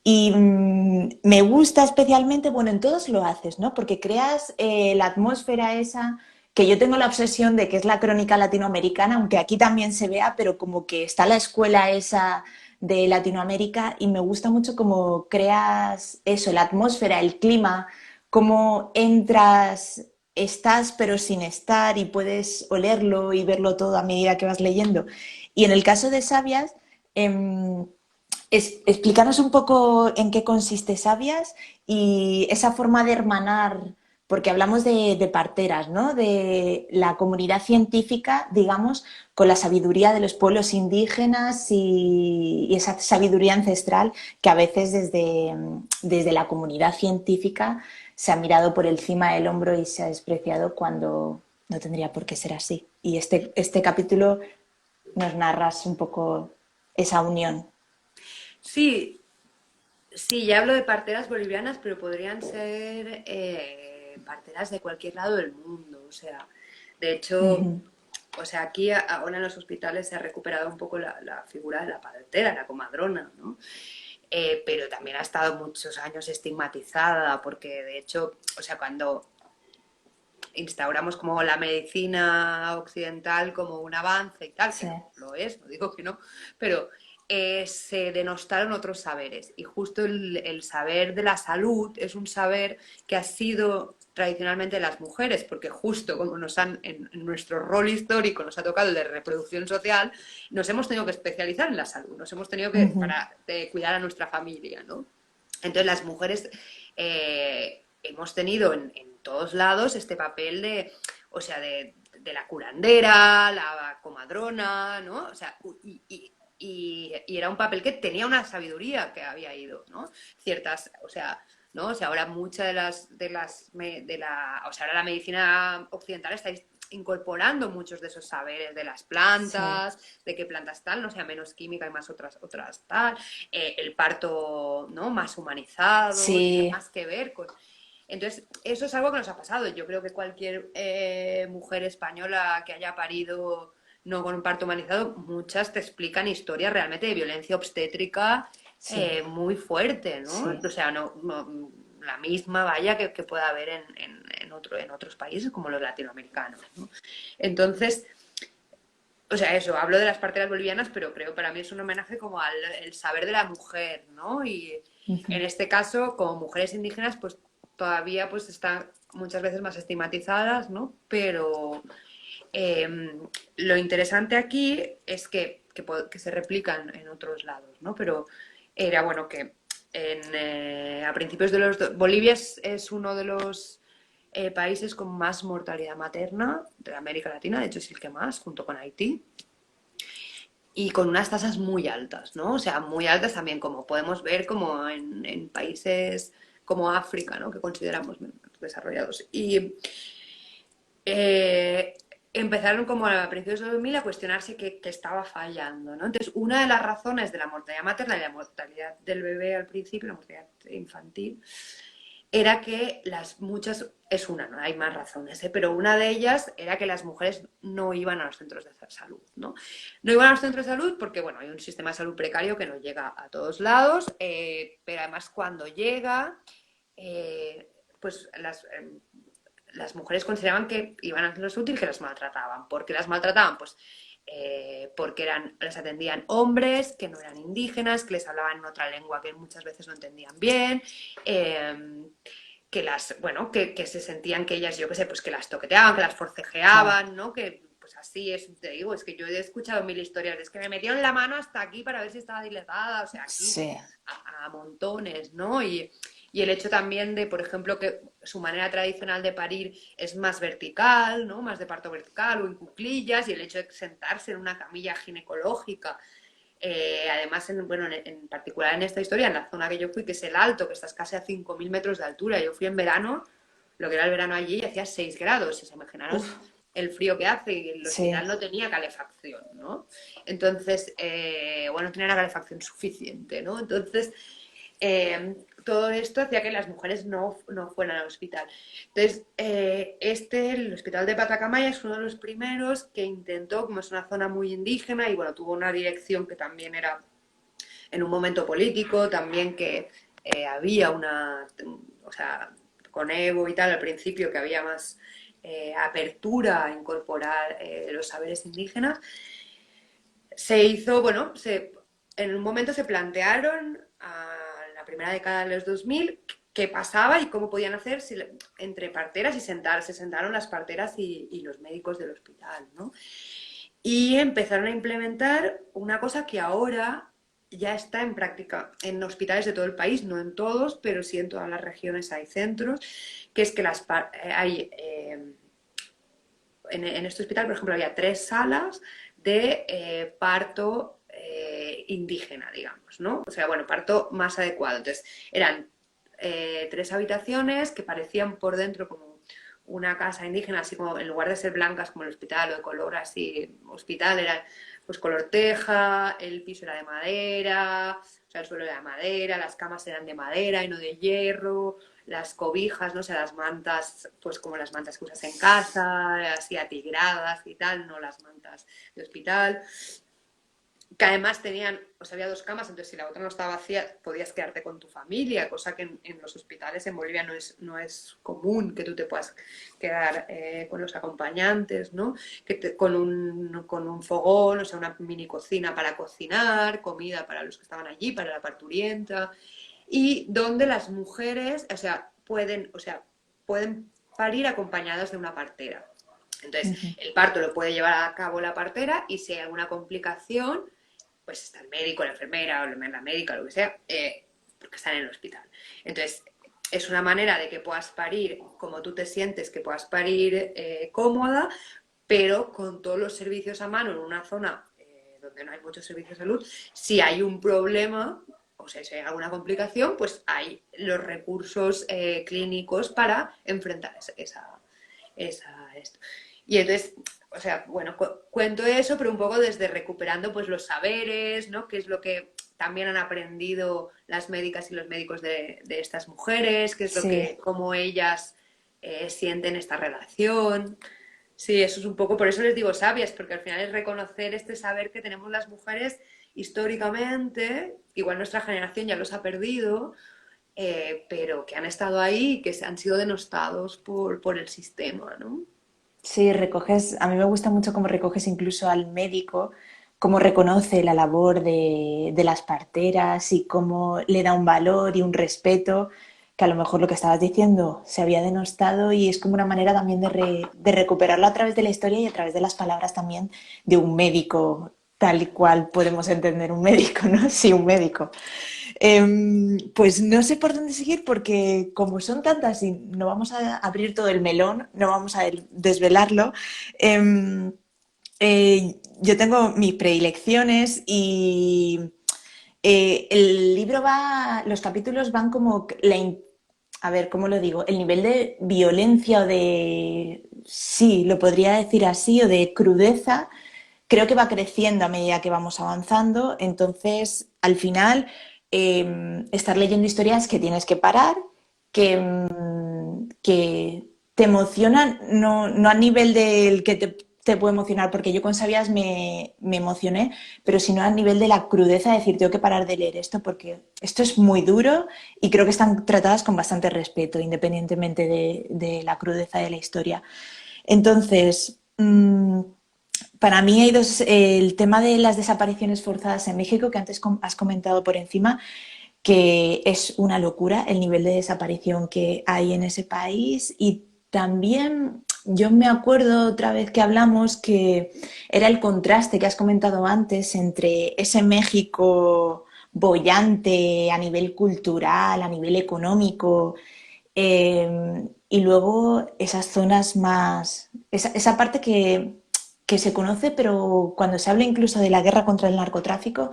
y me gusta especialmente, bueno, en todos lo haces, ¿no? Porque creas la atmósfera esa que yo tengo la obsesión de que es la crónica latinoamericana, aunque aquí también se vea, pero como que está la escuela esa de Latinoamérica y me gusta mucho cómo creas eso, la atmósfera, el clima, cómo entras, estás pero sin estar y puedes olerlo y verlo todo a medida que vas leyendo. Y en el caso de Sabias, eh, explícanos un poco en qué consiste Sabias y esa forma de hermanar, porque hablamos de parteras, ¿no? De la comunidad científica, digamos, con la sabiduría de los pueblos indígenas y esa sabiduría ancestral que a veces desde la comunidad científica se ha mirado por encima del hombro y se ha despreciado cuando no tendría por qué ser así. Y este capítulo nos narras un poco esa unión. Sí, sí, ya hablo de parteras bolivianas, pero podrían ser parteras de cualquier lado del mundo. O sea, de hecho, Ujú. o sea, aquí ahora en los hospitales se ha recuperado un poco la figura de la partera, la comadrona, ¿no? Pero también ha estado muchos años estigmatizada, porque de hecho, o sea, cuando instauramos como la medicina occidental como un avance y tal, que Sí. lo es, no digo que no, pero se denostaron otros saberes. Y justo el saber de la salud es un saber que ha sido tradicionalmente de las mujeres, porque justo como en nuestro rol histórico nos ha tocado el de reproducción social, nos hemos tenido que especializar en la salud, nos hemos tenido que, Ujú. para cuidar a nuestra familia, ¿no? Entonces las mujeres hemos tenido en todos lados este papel de, o sea, de la curandera, la comadrona, ¿no? O sea, y era un papel que tenía una sabiduría que había ido, ¿no? Ciertas, o sea, ¿no? O sea, ahora muchas o sea, ahora la medicina occidental está incorporando muchos de esos saberes de las Sí. plantas, de qué plantas tal, no sea menos química y más otras tal, el parto, ¿no? Más humanizado, tiene Sí. más que ver con... Entonces, eso es algo que nos ha pasado. Yo creo que cualquier mujer española que haya parido no con un parto humanizado, muchas te explican historias realmente de violencia obstétrica Sí. muy fuerte, ¿no? Sí. O sea, la misma valla que pueda haber en otros países como los latinoamericanos, ¿no? Entonces, o sea, eso, hablo de las parteras bolivianas, pero creo para mí es un homenaje como al el saber de la mujer, ¿no? Y Ujú. en este caso, como mujeres indígenas, pues todavía pues están muchas veces más estigmatizadas, ¿no? Pero eh, lo interesante aquí es que se replican en otros lados, ¿no? Pero era bueno que a principios de Bolivia es uno de los países con más mortalidad materna de América Latina, de hecho es el que más, junto con Haití, y con unas tasas muy altas, ¿no? O sea, muy altas también, como podemos ver como en países como África, ¿no? Que consideramos menos desarrollados. Y eh, empezaron como a principios de 2000 a cuestionarse qué estaba fallando, ¿no? Entonces, una de las razones de la mortalidad materna y la mortalidad del bebé al principio, la mortalidad infantil, era que muchas, es una, no hay más razones, ¿eh? Pero una de ellas era que las mujeres no iban a los centros de salud, ¿no? No iban a los centros de salud porque, bueno, hay un sistema de salud precario que no llega a todos lados, pero además cuando llega, eh, pues las mujeres consideraban que iban a centros de salud y que las maltrataban. ¿Por qué las maltrataban? Pues porque les atendían hombres que no eran indígenas, que les hablaban en otra lengua que muchas veces no entendían bien, bueno, que se sentían que ellas, yo qué sé, pues que las toqueteaban, que las Claro. forcejeaban, ¿no? Que pues así es, te digo, es que yo he escuchado mil historias, es que me metieron la mano hasta aquí para ver si estaba dilatada, o sea, aquí Sí, a montones, ¿no? Y el hecho también de, por ejemplo, que su manera tradicional de parir es más vertical, ¿no? Más de parto vertical o en cuclillas, y el hecho de sentarse en una camilla ginecológica. Además, bueno, en particular en esta historia, en la zona que yo fui, que es el Alto, que estás casi a 5.000 metros de altura. Yo fui en verano, lo que era el verano allí, y hacía 6 grados. Imaginaros uf, el frío que hace, y el sí. hospital no tenía calefacción, ¿no? Entonces, bueno, no tenía la calefacción suficiente, ¿no? Entonces, todo esto hacía que las mujeres no fueran al hospital. Entonces, el hospital de Patacamaya es uno de los primeros que intentó, como es una zona muy indígena, y bueno, tuvo una dirección que también era en un momento político, también que había o sea, con Evo y tal al principio, que había más apertura a incorporar los saberes indígenas, se hizo, bueno, en un momento se plantearon a la primera década de los 2000 qué pasaba y cómo podían hacer entre parteras y se sentaron las parteras y los médicos del hospital, ¿no? Y empezaron a implementar una cosa que ahora ya está en práctica en hospitales de todo el país, no en todos, pero sí en todas las regiones hay centros, que es que hay en este hospital, por ejemplo, había 3 salas de parto indígena, digamos, ¿no? O sea, bueno, parto más adecuado. Entonces, eran 3 habitaciones que parecían por dentro como una casa indígena, así como en lugar de ser blancas como el hospital o de color así, hospital, era pues color teja, el piso era de madera, o sea, el suelo era de madera, las camas eran de madera y no de hierro, las cobijas, ¿no? O sea, las mantas, pues como las mantas que usas en casa, así atigradas y tal, no las mantas de hospital. Que además tenían, o sea, había 2 camas, entonces si la otra no estaba vacía, podías quedarte con tu familia, cosa que en los hospitales en Bolivia no es común que tú te puedas quedar con los acompañantes, ¿no? Con un fogón, o sea, una mini cocina para cocinar, comida para los que estaban allí, para la parturienta, y donde las mujeres, pueden parir acompañadas de una partera. Entonces, Ujú. el parto lo puede llevar a cabo la partera y si hay alguna complicación, pues está el médico, la enfermera o la médica, lo que sea, porque están en el hospital. Entonces, es una manera de que puedas parir como tú te sientes, que puedas parir cómoda, pero con todos los servicios a mano en una zona donde no hay muchos servicios de salud. Si hay un problema, o sea, si hay alguna complicación, pues hay los recursos clínicos para enfrentar esto. Y entonces, o sea, bueno, cuento eso, pero un poco desde recuperando pues los saberes, ¿no? Que es lo que también han aprendido las médicas y los médicos de estas mujeres, que es Sí. cómo ellas sienten esta relación. Sí, eso es un poco, por eso les digo sabias, porque al final es reconocer este saber que tenemos las mujeres históricamente, igual nuestra generación ya los ha perdido, pero que han estado ahí y que han sido denostados por el sistema, ¿no? Sí, recoges, a mí me gusta mucho cómo recoges incluso al médico, cómo reconoce la labor de las parteras y cómo le da un valor y un respeto que a lo mejor lo que estabas diciendo se había denostado y es como una manera también de recuperarlo a través de la historia y a través de las palabras también de un médico, tal y cual podemos entender un médico, ¿no? Sí, un médico. Pues no sé por dónde seguir porque como son tantas y no vamos a abrir todo el melón, no vamos a desvelarlo. em, yo tengo mis predilecciones y el libro va, los capítulos van como a ver, ¿cómo lo digo? El nivel de violencia o sí, lo podría decir así, o de crudeza, creo que va creciendo a medida que vamos avanzando. Entonces, al final, estar leyendo historias que tienes que parar, que te emocionan, no a nivel del que te puede emocionar, porque yo con Sabias me emocioné, pero sino a nivel de la crudeza de decir, tengo que parar de leer esto porque esto es muy duro y creo que están tratadas con bastante respeto, independientemente de la crudeza de la historia. Entonces, para mí hay dos, el tema de las desapariciones forzadas en México, que antes has comentado por encima, que es una locura el nivel de desaparición que hay en ese país. Y también yo me acuerdo otra vez que hablamos que era el contraste que has comentado antes entre ese México boyante a nivel cultural, a nivel económico, y luego esas zonas más, esa parte que se conoce, pero cuando se habla incluso de la guerra contra el narcotráfico,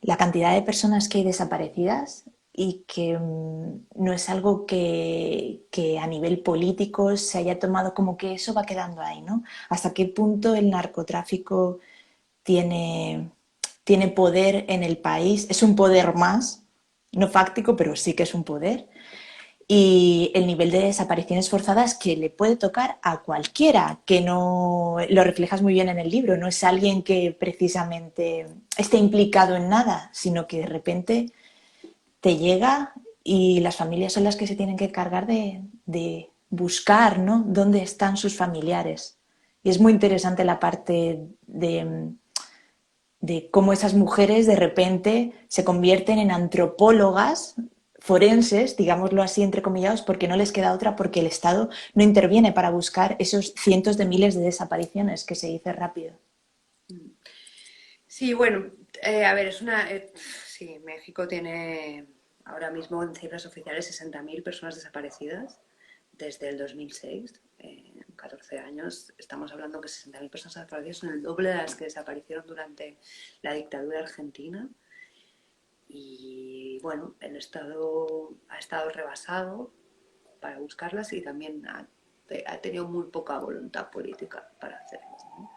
la cantidad de personas que hay desaparecidas y que no es algo que a nivel político se haya tomado como que eso va quedando ahí, ¿no? ¿Hasta qué punto el narcotráfico tiene, tiene poder en el país? Es un poder más, no fáctico, pero sí que es un poder, y el nivel de desapariciones forzadas que le puede tocar a cualquiera, que no lo reflejas muy bien en el libro, no es alguien que precisamente esté implicado en nada, sino que de repente te llega y las familias son las que se tienen que encargar de buscar, ¿no? Dónde están sus familiares. Y es muy interesante la parte de cómo esas mujeres de repente se convierten en antropólogas forenses, digámoslo así, entre comillados, porque no les queda otra, porque el Estado no interviene para buscar esos cientos de miles de desapariciones, que se dice rápido. Sí, bueno, a ver, sí, México tiene ahora mismo en cifras oficiales 60.000 personas desaparecidas desde el 2006. En 14 años estamos hablando que 60.000 personas desaparecidas son el doble de las que desaparecieron durante la dictadura argentina. Y bueno, el Estado ha estado rebasado para buscarlas y también ha tenido muy poca voluntad política para hacerlo, ¿no?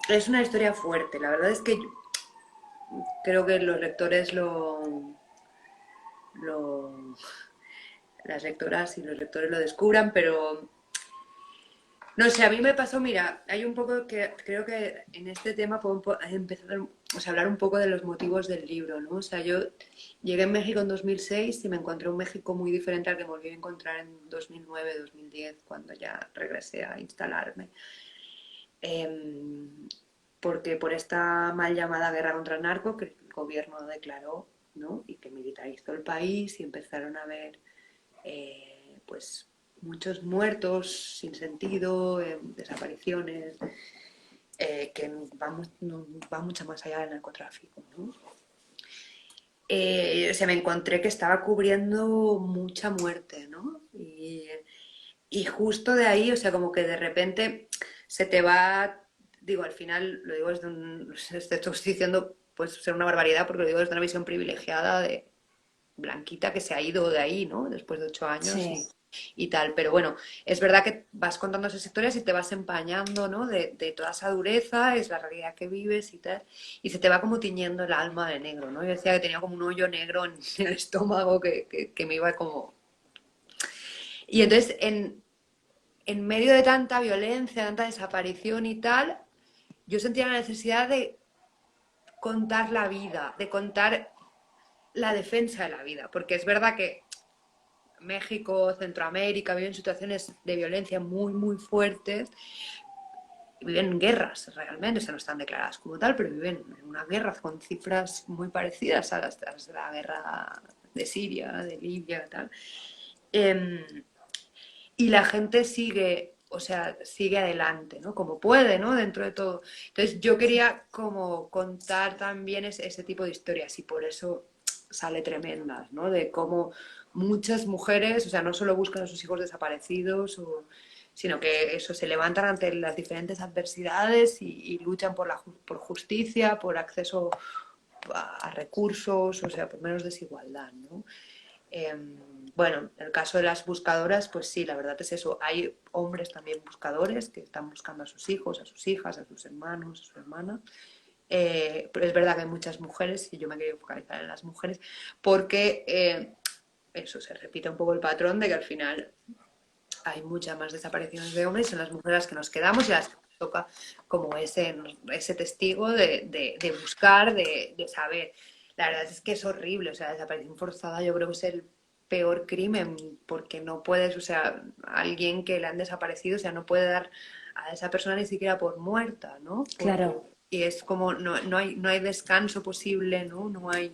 Es una historia fuerte. La verdad es que creo que los lectores lo, las lectoras y los lectores lo descubran, pero no sé, a mí me pasó, mira, hay un poco que creo que en este tema puedo empezar, o sea, hablar un poco de los motivos del libro, ¿no? O sea, yo llegué en México en 2006 y me encontré un México muy diferente al que me volví a encontrar en 2009, 2010, cuando ya regresé a instalarme. Em, Porque por esta mal llamada guerra contra el narco que el gobierno declaró, ¿no? Y que militarizó el país y empezaron a haber pues muchos muertos sin sentido, desapariciones, que va mucho más allá del narcotráfico, ¿no? Me encontré que estaba cubriendo mucha muerte, ¿no? Y justo de ahí, o sea, como que de repente se te va, digo, al final, lo digo desde un, te estoy diciendo, pues ser una barbaridad, porque lo digo desde una visión privilegiada de Blanquita que se ha ido de ahí, ¿no? Después de 8 años Sí, y tal. Pero bueno, es verdad que vas contando esas historias y te vas empañando, ¿no? De toda esa dureza, es la realidad que vives y tal. Y se te va como tiñendo el alma de negro, ¿no? Yo decía que tenía como un hoyo negro en el estómago que me iba como... Y entonces, en medio de tanta violencia, tanta desaparición y tal, yo sentía la necesidad de contar la vida, de contar la defensa de la vida, porque es verdad que México, Centroamérica viven situaciones de violencia muy, muy fuertes, viven guerras realmente, o sea, no están declaradas como tal, pero viven en una guerra con cifras muy parecidas a las de la guerra de Siria, de Libia y tal. Eh, y la gente sigue, o sea, sigue adelante, ¿no? Como puede, ¿no? Dentro de todo. Entonces yo quería como contar también ese tipo de historias y por eso sale Tremendas, ¿no? De cómo muchas mujeres, o sea, no solo buscan a sus hijos desaparecidos, sino que eso, se levantan ante las diferentes adversidades y luchan por justicia, por acceso a recursos, o sea, por menos desigualdad, ¿no? Bueno, en el caso de las buscadoras, pues sí, la verdad es eso. Hay hombres también buscadores que están buscando a sus hijos, a sus hijas, a sus hermanos, a sus hermanas. Pero es verdad que hay muchas mujeres, y yo me quiero focalizar en las mujeres, porque eso se repite un poco el patrón de que al final hay muchas más desapariciones de hombres, son las mujeres las que nos quedamos y las que nos toca como ese testigo de buscar, de saber. La verdad es que es horrible, o sea, la desaparición forzada yo creo que es el peor crimen, porque no puedes, o sea, alguien que le han desaparecido, o sea, no puede dar a esa persona ni siquiera por muerta, ¿no? Porque, Claro. y es como, no hay descanso posible, ¿no? No hay,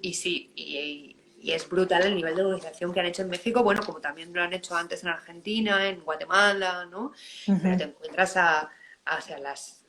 y sí, y es brutal el nivel de organización que han hecho en México, bueno, como también lo han hecho antes en Argentina, en Guatemala, ¿no? Pero te Ujú. encuentras o sea, las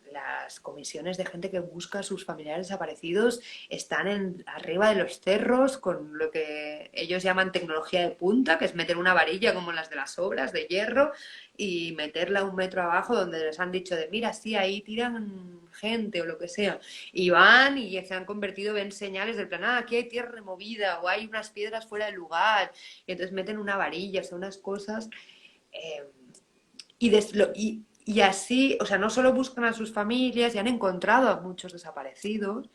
comisiones de gente que busca a sus familiares desaparecidos están arriba de los cerros con lo que ellos llaman tecnología de punta, que es meter una varilla como las de las obras de hierro y meterla 1 metro abajo donde les han dicho de, mira, sí, ahí tiran gente o lo que sea. Y van y se han convertido, ven señales del plan, aquí hay tierra removida o hay unas piedras fuera del lugar. Y entonces meten una varilla, o sea, unas cosas. eh, y así, o sea, no solo buscan a sus familias y han encontrado a muchos desaparecidos,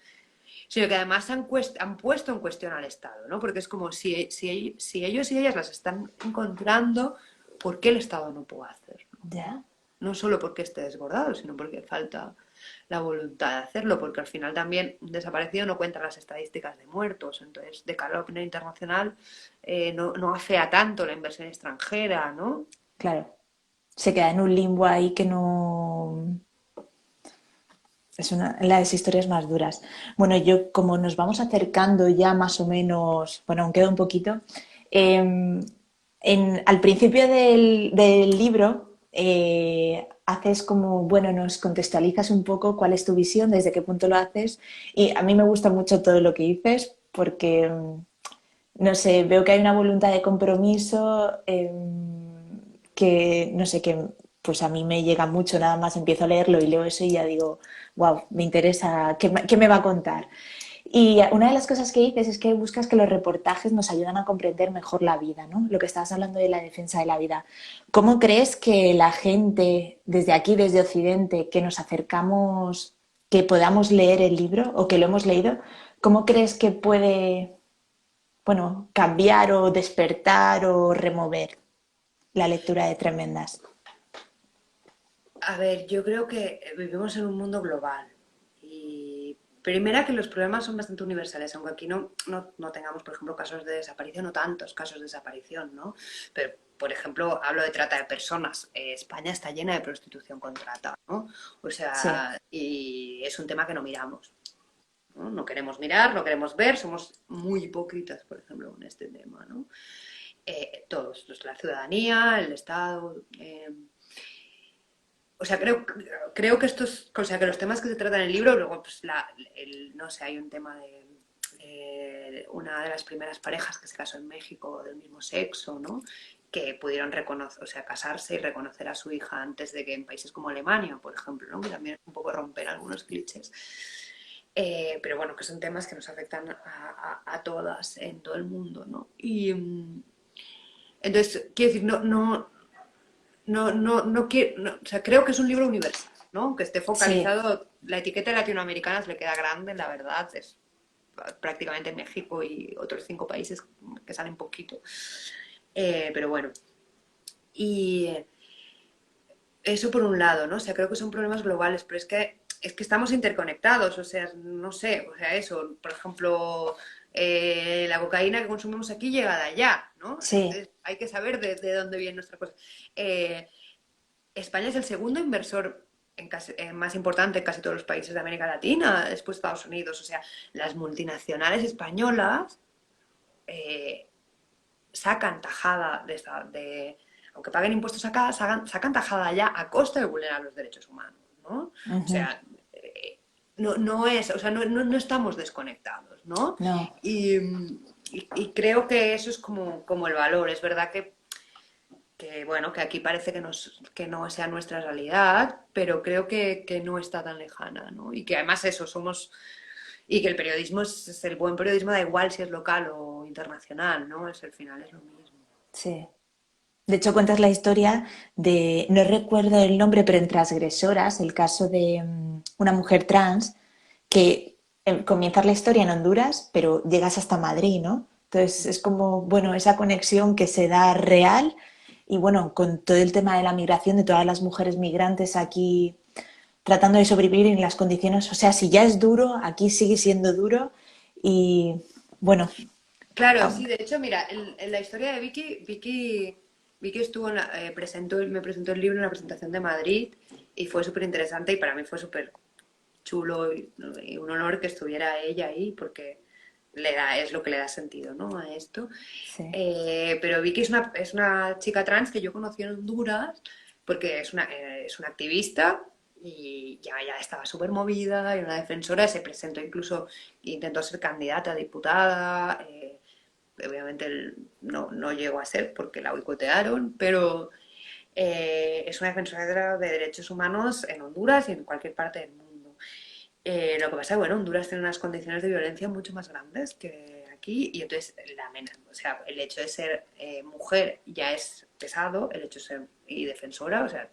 sino que además han puesto en cuestión al Estado, ¿no? Porque es como si ellos y ellas las están encontrando, ¿por qué el Estado no puede hacer? Ya. No solo porque esté desbordado, sino porque falta la voluntad de hacerlo, porque al final también un desaparecido no cuenta las estadísticas de muertos, entonces de cara a la opinión internacional no afea tanto la inversión extranjera, ¿no? Claro. Se queda en un limbo ahí que no. Es una de las historias más duras. Bueno, yo como nos vamos acercando ya más o menos, bueno, aún queda un poquito, al principio del libro haces como, bueno, nos contextualizas un poco cuál es tu visión, desde qué punto lo haces y a mí me gusta mucho todo lo que dices porque, no sé, veo que hay una voluntad de compromiso que, no sé, que pues a mí me llega mucho, nada más empiezo a leerlo y leo eso y ya digo, wow, me interesa, qué me va a contar? Y una de las cosas que dices es que buscas que los reportajes nos ayudan a comprender mejor la vida, ¿no? Lo que estabas hablando de la defensa de la vida. ¿Cómo crees que la gente, desde aquí, desde Occidente, que nos acercamos, que podamos leer el libro o que lo hemos leído, cómo crees que puede, bueno, cambiar o despertar o remover la lectura de Tremendas? A ver, yo creo que vivimos en un mundo global y primera que los problemas son bastante universales, aunque aquí no tengamos, por ejemplo, casos de desaparición, no tantos casos de desaparición, ¿no? Pero, por ejemplo, hablo de trata de personas. España está llena de prostitución con trata, ¿no? O Sí, sea, y es un tema que no miramos, ¿no? No queremos mirar, no queremos ver, somos muy hipócritas, por ejemplo, en este tema, ¿no? Todos, pues, la ciudadanía, el Estado. O sea, creo que estos, o sea, que los temas que se tratan en el libro, luego, pues, no sé, hay un tema de una de las primeras parejas que se casó en México del mismo sexo, ¿no? Que pudieron reconocer, o sea, casarse y reconocer a su hija antes de que en países como Alemania, por ejemplo, ¿no? Que también es un poco romper algunos clichés. Pero bueno, que son temas que nos afectan a todas en todo el mundo, ¿no? Y entonces, quiero decir, o sea, creo que es un libro universal, ¿no? Que esté sí. focalizado, la etiqueta de latinoamericanas le queda grande, la verdad, es prácticamente México y otros 5 países que salen poquito. Pero bueno, y eso por un lado, ¿no? O sea, creo que son problemas globales, pero es que estamos interconectados, o sea, no sé, o sea, eso, por ejemplo, la cocaína que consumimos aquí llega de allá, ¿no? Sí, Entonces hay que saber de dónde viene nuestra cosa. Eh, España es el segundo inversor más importante en casi todos los países de América Latina, después de Estados Unidos. O sea, las multinacionales españolas eh, sacan tajada aunque paguen impuestos acá, sacan tajada allá a costa de vulnerar los derechos humanos, ¿no? O ujú, sea, no es, o sea, no estamos desconectados, ¿no? no. Y creo que eso es como el valor. Es verdad bueno, que aquí parece que no sea nuestra realidad, pero creo que no está tan lejana, ¿no? Y que además y que el periodismo el buen periodismo da igual si es local internacional, ¿no? Es, al final es lo mismo. Sí. De hecho, cuentas la historia de, no recuerdo el nombre, pero en Transgresoras, el caso de una mujer trans que comienza la historia en Honduras, pero llegas hasta Madrid, ¿no? Entonces es como, bueno, esa conexión que se da real y bueno, con todo el tema de la migración de todas las mujeres migrantes aquí tratando de sobrevivir en las condiciones, o sea, si ya es duro, aquí sigue siendo duro y bueno, Claro, sí, de hecho, mira, en la historia de Vicky estuvo me presentó el libro en la presentación de Madrid y fue súper interesante y para mí fue súper chulo y un honor que estuviera ella ahí porque es lo que le da sentido, ¿no? A esto. sí, Pero Vicky es una chica trans que yo conocí en Honduras porque es una activista y ya estaba súper movida, era una defensora, se presentó incluso, intentó ser candidata a diputada. Obviamente no llegó a ser porque la boicotearon, pero es una defensora de derechos humanos en Honduras y en cualquier parte del mundo. Lo que pasa es que, bueno, Honduras tiene unas condiciones de violencia mucho más grandes que aquí y entonces o sea, el hecho de ser mujer ya es pesado, el hecho de ser y defensora, o sea,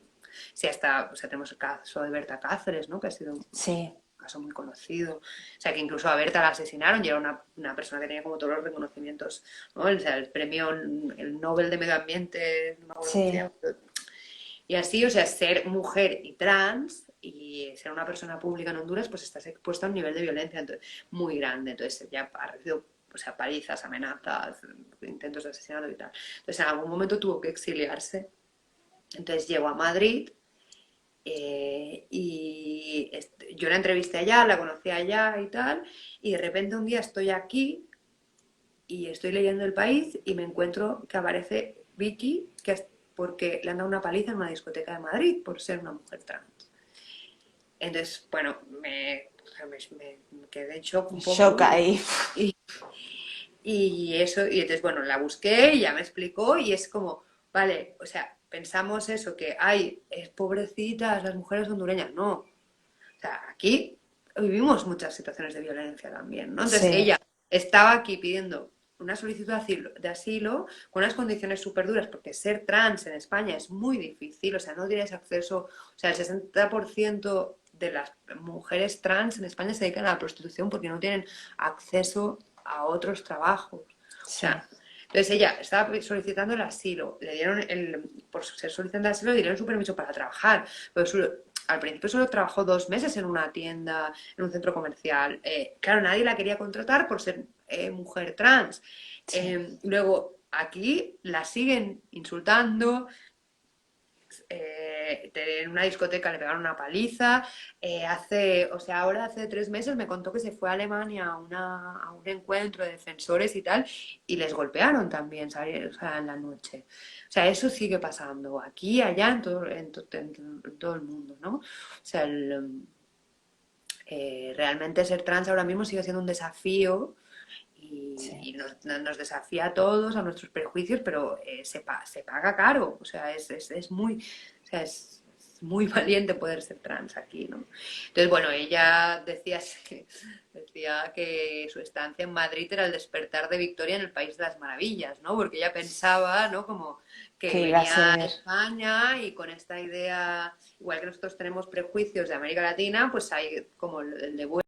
si hasta, o sea, tenemos el caso de Berta Cáceres, ¿no? Que ha sido un sí, caso muy conocido. O sea, que incluso a Berta la asesinaron y era una persona que tenía como todos los reconocimientos, ¿no? O sea, el premio, el Nobel de Medio Ambiente, no me acuerdo cómo se sí, llama, y así, o sea, ser mujer y trans y ser una persona pública en Honduras, pues estás expuesta a un nivel de violencia muy grande. Entonces ya ha recibido, o sea, palizas, amenazas, intentos de asesinato y tal. Entonces en algún momento tuvo que exiliarse. Entonces llegó a Madrid yo la entrevisté allá, la conocí allá y tal, y de repente un día estoy aquí y estoy leyendo El País y me encuentro que aparece Vicky, que es porque le han dado una paliza en una discoteca de Madrid por ser una mujer trans. Entonces, bueno, me quedé en shock un poco shock ahí. y, y eso, y entonces, bueno, la busqué y ya me explicó y es como, vale, o sea, pensamos eso, que, ay, es pobrecitas las mujeres hondureñas, no, o sea, aquí vivimos muchas situaciones de violencia también, ¿no? Entonces Sí, ella estaba aquí pidiendo una solicitud de asilo con unas condiciones súper duras, porque ser trans en España es muy difícil, o sea, no tienes acceso, o sea, el 60% de las mujeres trans en España se dedican a la prostitución porque no tienen acceso a otros trabajos. O sí, sea, entonces ella estaba solicitando el asilo, por ser solicitante de asilo, le dieron su permiso para trabajar, pero al principio solo trabajó 2 meses en una tienda, en un centro comercial. Claro, nadie la quería contratar por ser mujer trans. sí. Luego, aquí la siguen insultando. En una discoteca le pegaron una paliza. O sea, ahora hace 3 meses me contó que se fue a Alemania a un encuentro de defensores y tal, y les golpearon también, ¿sabes? O sea, en la noche. O sea, eso sigue pasando aquí, allá, en todo el mundo, ¿no? O sea, realmente ser trans ahora mismo sigue siendo un desafío Sí. y nos desafía a todos, a nuestros prejuicios, pero se paga caro. O sea, es muy, o sea, es muy valiente poder ser trans aquí, ¿no? Entonces, bueno, ella decía que su estancia en Madrid era el despertar de Victoria en el País de las Maravillas, ¿no? Porque ella pensaba, ¿no? Como Que que iba a venía a ser, España y con esta idea, igual que nosotros tenemos prejuicios de América Latina, pues hay como el de